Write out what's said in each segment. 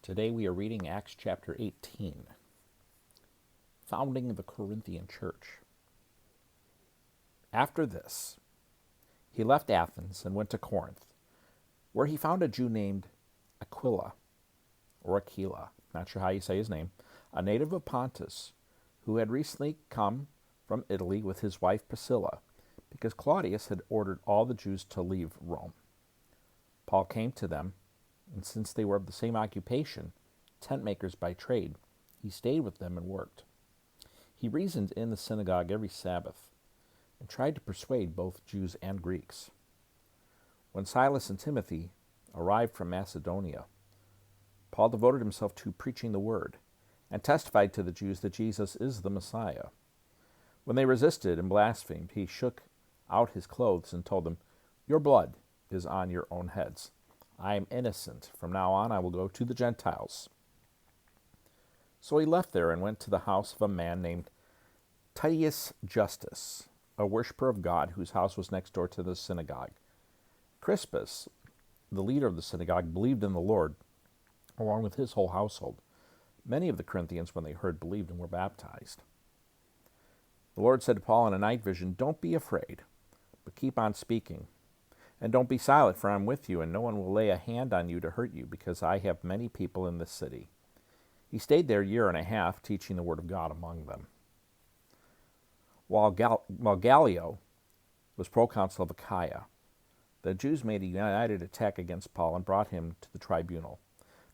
Today we are reading Acts chapter 18, founding of the Corinthian church. After this, he left Athens and went to Corinth, where he found a Jew named Aquila, not sure how you say his name, a native of Pontus, who had recently come from Italy with his wife Priscilla, because Claudius had ordered all the Jews to leave Rome. Paul came to them, and since they were of the same occupation, tent makers by trade, he stayed with them and worked. He reasoned in the synagogue every Sabbath, and tried to persuade both Jews and Greeks. When Silas and Timothy arrived from Macedonia, Paul devoted himself to preaching the word, and testified to the Jews that Jesus is the Messiah. When they resisted and blasphemed, he shook out his clothes and told them, "Your blood is on your own heads. I am innocent. From now on I will go to the Gentiles." So he left there and went to the house of a man named Titius Justus, a worshiper of God, whose house was next door to the synagogue. Crispus, the leader of the synagogue, believed in the Lord, along with his whole household. Many of the Corinthians, when they heard, believed and were baptized. The Lord said to Paul in a night vision, "Don't be afraid, but keep on speaking. And don't be silent, for I am with you, and no one will lay a hand on you to hurt you, because I have many people in this city." He stayed there a year and a half, teaching the word of God among them. While Gallio was proconsul of Achaia, the Jews made a united attack against Paul and brought him to the tribunal.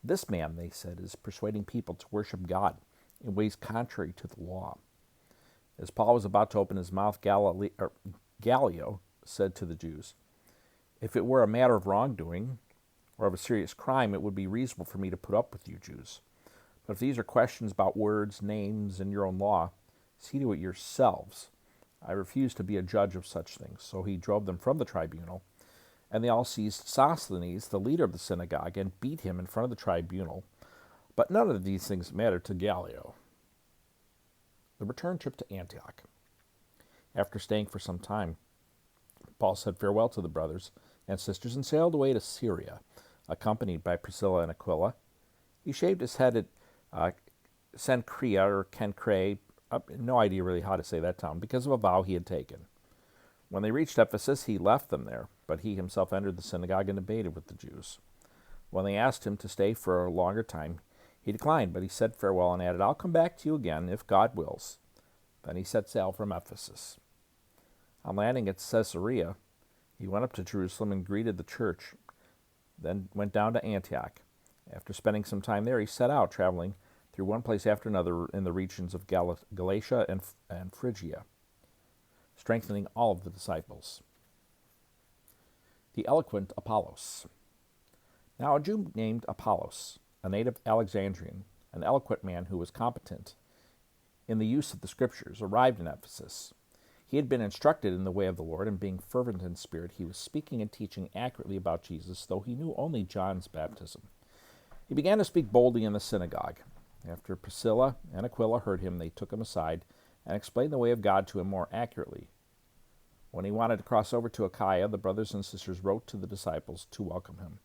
"This man," they said, "is persuading people to worship God in ways contrary to the law." As Paul was about to open his mouth, Gallio said to the Jews, "If it were a matter of wrongdoing or of a serious crime, it would be reasonable for me to put up with you Jews. But if these are questions about words, names, and your own law, see to it yourselves. I refuse to be a judge of such things." So he drove them from the tribunal, and they all seized Sosthenes, the leader of the synagogue, and beat him in front of the tribunal. But none of these things mattered to Gallio. The return trip to Antioch. After staying for some time, Paul said farewell to the brothers and sisters and sailed away to Syria, accompanied by Priscilla and Aquila. He shaved his head at Cenchrea or Cenchrea, no idea really how to say that town, because of a vow he had taken. When they reached Ephesus, he left them there, but he himself entered the synagogue and debated with the Jews. When they asked him to stay for a longer time, he declined, but he said farewell and added, "I'll come back to you again, if God wills." Then he set sail from Ephesus. On landing at Caesarea, he went up to Jerusalem and greeted the church, then went down to Antioch. After spending some time there, he set out, traveling through one place after another in the regions of Galatia and Phrygia, strengthening all of the disciples. The eloquent Apollos. Now a Jew named Apollos, a native Alexandrian, an eloquent man who was competent in the use of the Scriptures, arrived in Ephesus. He had been instructed in the way of the Lord, and being fervent in spirit, he was speaking and teaching accurately about Jesus, though he knew only John's baptism. He began to speak boldly in the synagogue. After Priscilla and Aquila heard him, they took him aside and explained the way of God to him more accurately. When he wanted to cross over to Achaia, the brothers and sisters wrote to the disciples to welcome him.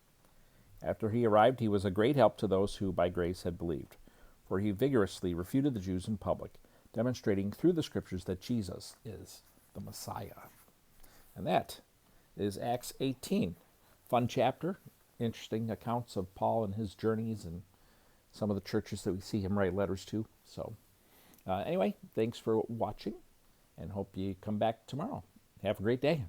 After he arrived, he was a great help to those who by grace had believed, for he vigorously refuted the Jews in public, demonstrating through the Scriptures that Jesus is the Messiah. And that is Acts 18. Fun chapter, interesting accounts of Paul and his journeys and some of the churches that we see him write letters to. So anyway, thanks for watching, and hope you come back tomorrow. Have a great day.